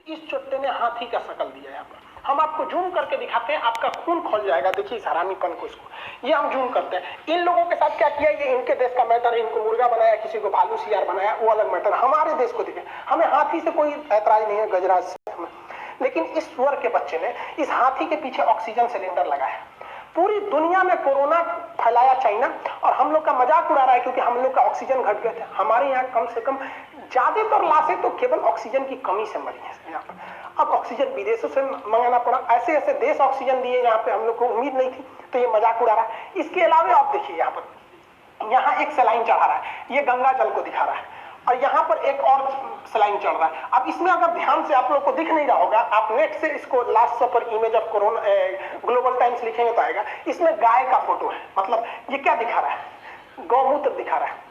इस चुट्टे ने हाथी का शक्ल दिया है यहाँ पर। हम आपको जूम करके दिखाते हैं, आपका खून खोल जाएगा। देखिए इस हरामीपन को, इसको ये हम जूम करते हैं। इन लोगों के साथ क्या किया, ये इनके देश का मैटर है, इनको मुर्गा बनाया, किसी को भालू सियार बनाया, वो अलग मैटर। हमारे देश को देखें, हमें हाथी से कोई ऐतराज नहीं है, गजराज से हमें, लेकिन इस सुअर के बच्चे ने इस हाथी के पीछे ऑक्सीजन सिलेंडर लगाया। पूरी दुनिया में कोरोना फैलाया चाइना, और हम लोग का मजाक उड़ा रहा है क्योंकि हम लोग का ऑक्सीजन घट गए थे। हमारे यहाँ कम से कम ज्यादातर लाशें तो केवल ऑक्सीजन की कमी से मरी है यहाँ पर। अब ऑक्सीजन विदेशों से मंगाना पड़ा, ऐसे ऐसे देश ऑक्सीजन दिए यहाँ पे, हम लोग को उम्मीद नहीं थी, तो ये मजाक उड़ा रहा है। इसके अलावा आप देखिए यहाँ पर, यहाँ एक सलाइन चढ़ा रहा है, ये गंगा जल को दिखा रहा है, और यहाँ पर एक और सलाइन चल रहा है। अब इसमें अगर ध्यान से आप लोग को दिख नहीं रहा होगा, आप नेट से इसको लास्ट पर image of corona global times लिखेंगे तो आएगा। इसमें गाय का फोटो है, मतलब ये क्या दिखा रहा है, गौमूत्र दिखा रहा है।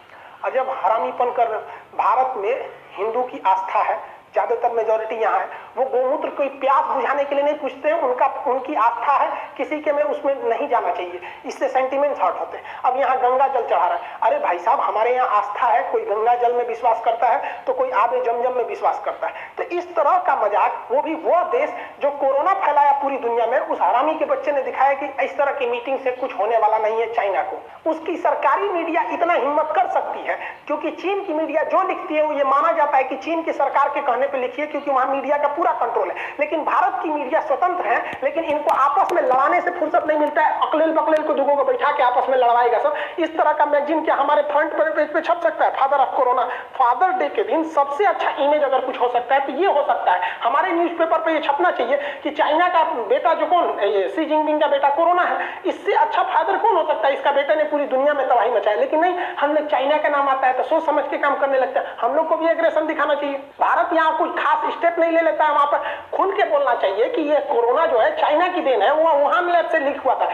और जब हरामीपन कर, भारत में हिंदू की आस्था है, ज्यादातर मेजोरिटी यहाँ है, वो गोमूत्र कोई प्यास बुझाने के लिए नहीं पूछते हैं, उनकी आस्था है किसी के में उसमें नहीं जाना चाहिए, इससे सेंटिमेंट्स हर्ट होते हैं। अब यहाँ गंगा जल चढ़ा रहा है, अरे भाई साहब हमारे यहाँ आस्था है, कोई गंगा जल में विश्वास करता है तो कोई आबे जमजम में विश्वास करता है। तो इस तरह का मजाक, वो भी वो देश जो कोरोना फैलाया पूरी दुनिया में, उस हरामी के बच्चे ने दिखाया कि इस तरह की मीटिंग से कुछ होने वाला नहीं है चाइना को। उसकी सरकारी मीडिया इतना हिम्मत कर सकती है, क्योंकि चीन की मीडिया जो लिखती है वो ये माना जाता है कि चीन की सरकार के कहने पे लिखिए, क्योंकि वहां मीडिया का पूरा कंट्रोल है। लेकिन भारत की मीडिया स्वतंत्र है, लेकिन इनको आपस में लड़ाने से फुर्सत नहीं मिलता है। अकलेल बकलेल को दुगों को बैठा के आपस में लड़वाएगा सब। इस तरह का मैगजीन क्या हमारे फ्रंट पेज पे छप सकता है? Father of corona, father day के दिन सबसे अच्छा इमेज अगर कुछ हो सकता है तो ये हो सकता है। हमारे न्यूज़पेपर पे ये छपना चाहिए कि चाइना का बेटा जो कौन, ये शी जिनपिंग का बेटा कोरोना है, इससे अच्छा फादर कौन हो सकता है? इसका बेटे ने पूरी दुनिया में तबाही मचाई। लेकिन नहीं, हम लोग चाइना का नाम आता है तो सोच समझ के काम करने लगता है। हम लोग को भी एग्रेशन दिखाना चाहिए। भारत यहाँ कोई खास स्टेप नहीं ले लेता है, वहां पर खुल के बोलना चाहिए कि ये कोरोना जो है चाइना की देन है, वो वुहान लैब से लीक हुआ था।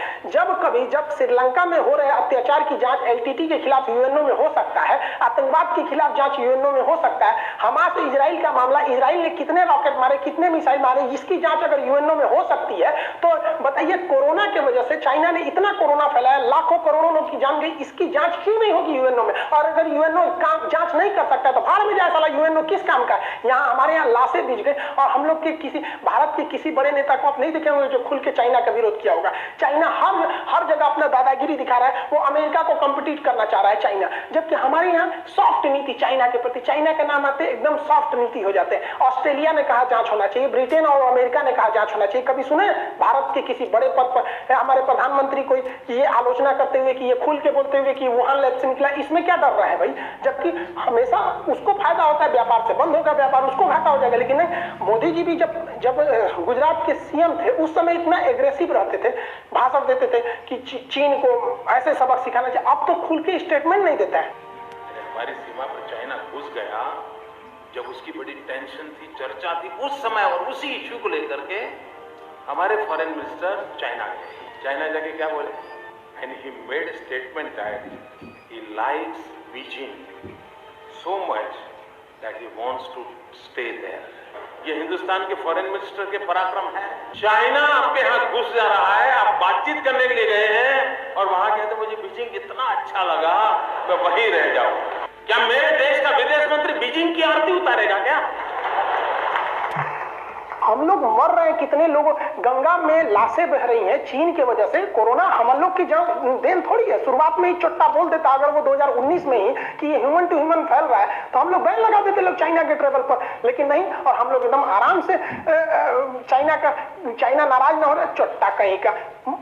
जब श्रीलंका में हो रहे अत्याचार की जांच एलटीटी के खिलाफ यूएनओ में हो सकता है, आतंकवाद के खिलाफ जांच यूएनओ में हो सकता है, हमास इजराइल का मामला, इजराइल ने कितने रॉकेट मारे, कितने मिसाइल मारे, इसकी जांच अगर यूएनओ में हो सकती है, तो बताइए कोरोना की वजह से चाइना ने इतना कोरोना फैलाया, लाखों करोड़ों लोग की जान गई, इसकी जांच क्यों नहीं होगी यूएनओ में? और अगर यूएनओ जांच नहीं कर सकता तो भाड़ में जाए साला, यूएनओ किस काम का है? यहाँ हमारे यहाँ लाशें बिछ गई, और हम लोग के भारत के किसी बड़े नेता को आप नहीं देखे होंगे जो खुल के चाइना का विरोध किया होगा। चाइना हर जगह अपना दादागिरी दिखा रहा है, वो अमेरिका को कॉम्पिटिट करना चाह रहा है चाइना, जबकि हमारे यहाँ सॉफ्ट नीति चाइना के प्रति, चाइना के नाम आते एकदम सॉफ्ट नीति हो जाते हैं। ऑस्ट्रेलिया ने कहा जांच होना चाहिए, ब्रिटेन और अमेरिका ने कहा जांच होना चाहिए। कभी सुने भारत के किसी बड़े पद पर हमारे प्रधानमंत्री को ये आलोचना करते हुए कि ये खुल के बोलते हुए कि वुहान लैब से निकला? इसमें क्या डर रहा है भाई? जबकि हमेशा उसको फायदा होता है, व्यापार से बंद होगा व्यापार, उसको घाटा हो जाएगा। लेकिन नहीं, मोदी जी भी जब गुजरात के सीएम थे उस समय इतना एग्रेसिव रहते थे, भाषण देते थे कि चीन को ऐसे सबक सिखाना चाहिए। अब तो खुल के स्टेटमेंट नहीं देता है। हमारी सीमा पर चाइना घुस गया, जब उसकी बड़ी टेंशन थी, चर्चा थी, उस समय और उसी इश्यू को लेकर के हमारे फॉरेन मिनिस्टर चाइना गए। चाइना जाके क्या बोले? And he made a statement that he likes Beijing so much that he wants to stay there. ये हिंदुस्तान के फॉरेन मिनिस्टर के पराक्रम है। चाइना आपके यहाँ घुस जा रहा है, आप बातचीत करने के लिए गए हैं और वहां कहते मुझे बीजिंग इतना अच्छा लगा, मैं वहीं रह जाऊं। क्या मेरे देश का विदेश मंत्री बीजिंग की आरती उतारेगा क्या? हम लोग मर रहे हैं, कितने लोग, गंगा में लाशें बह रही हैं चीन की वजह से। कोरोना हम लोग की देन थोड़ी है। शुरुआत में ही चुट्टा बोल देता अगर वो 2019 में ही कि ये ह्यूमन टू ह्यूमन फैल रहा है तो हम लोग बैन लगा देते लोग चाइना के ट्रेवल पर। लेकिन नहीं, और हम लोग एकदम आराम से चाइना नाराज ना हो रहा है, चुट्टा कहीं का।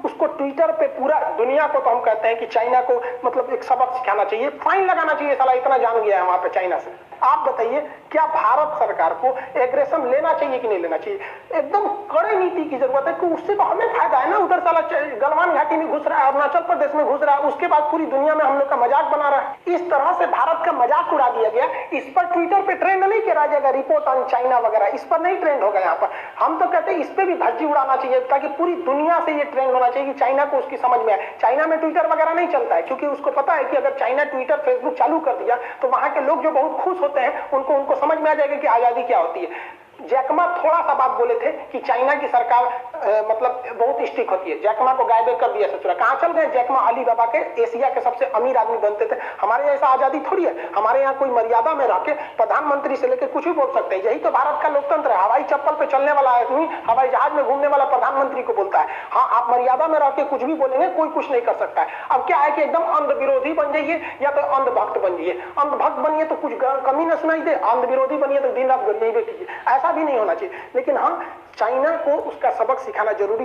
उसको ट्विटर पे पूरा दुनिया को तो हम कहते हैं कि चाइना को मतलब एक सबक सिखाना चाहिए, फाइन लगाना चाहिए, साला इतना जान गया है वहां पे चाइना से। आप बताइए क्या भारत सरकार को एग्रेशन लेना चाहिए कि नहीं लेना चाहिए? एकदम कड़े नीति की जरूरत है कि उससे तो हमें फायदा है ना। उधर साला गलवान घाटी में घुस रहा है, अरुणाचल प्रदेश में घुस रहा है, उसके बाद पूरी दुनिया में हम लोग का मजाक बना रहा है। इस तरह से भारत का मजाक उड़ा दिया गया। इस पर ट्विटर पे ट्रेंड नहीं किया जाएगा, रिपोर्ट ऑन चाइना वगैरह, इस पर नहीं ट्रेंड होगा यहाँ पर। हम तो कहते हैं इस पे भी धज्जी उड़ाना चाहिए ताकि पूरी दुनिया से ये ट्रेंड होना चाहिए कि चाइना को उसकी समझ में आए। चाइना में ट्विटर वगैरह नहीं चलता है क्योंकि उसको पता है कि अगर चाइना ट्विटर फेसबुक चालू कर दिया तो वहां के लोग जो बहुत खुश होते हैं उनको समझ में आ जाएगा कि आजादी क्या होती है। जैकमा थोड़ा सा बात बोले थे कि चाइना की सरकार मतलब बहुत स्ट्रिक्ट होती है, जैकमा को गायब कर दिया ससुरा। कहाँ चल गए जैकमा? अली बाबा के एशिया के सबसे अमीर आदमी बनते थे। हमारे ऐसा आजादी थोड़ी है, हमारे यहाँ कोई मर्यादा में रह के प्रधानमंत्री से लेकर कुछ भी बोल सकते हैं। यही तो भारत का लोकतंत्र है। हवाई चप्पल पे चलने वाला आदमी हवाई जहाज में घूमने वाला प्रधानमंत्री को बोलता है। हाँ, आप मर्यादा में रह के कुछ भी बोलेंगे, कोई कुछ नहीं कर सकता है। अब क्या है कि एकदम अंध विरोधी बन जाइए या तो अंधभक्त बन जाइए। अंधभक्त बनिए तो कुछ कमी न सुनाई दे, अंध विरोधी बनिए तो दिन रात गरियाई कीजिए, ऐसा भी नहीं होना चाहिए। लेकिन हाँ, चाइना को उसका सबक सिखाना जरूरी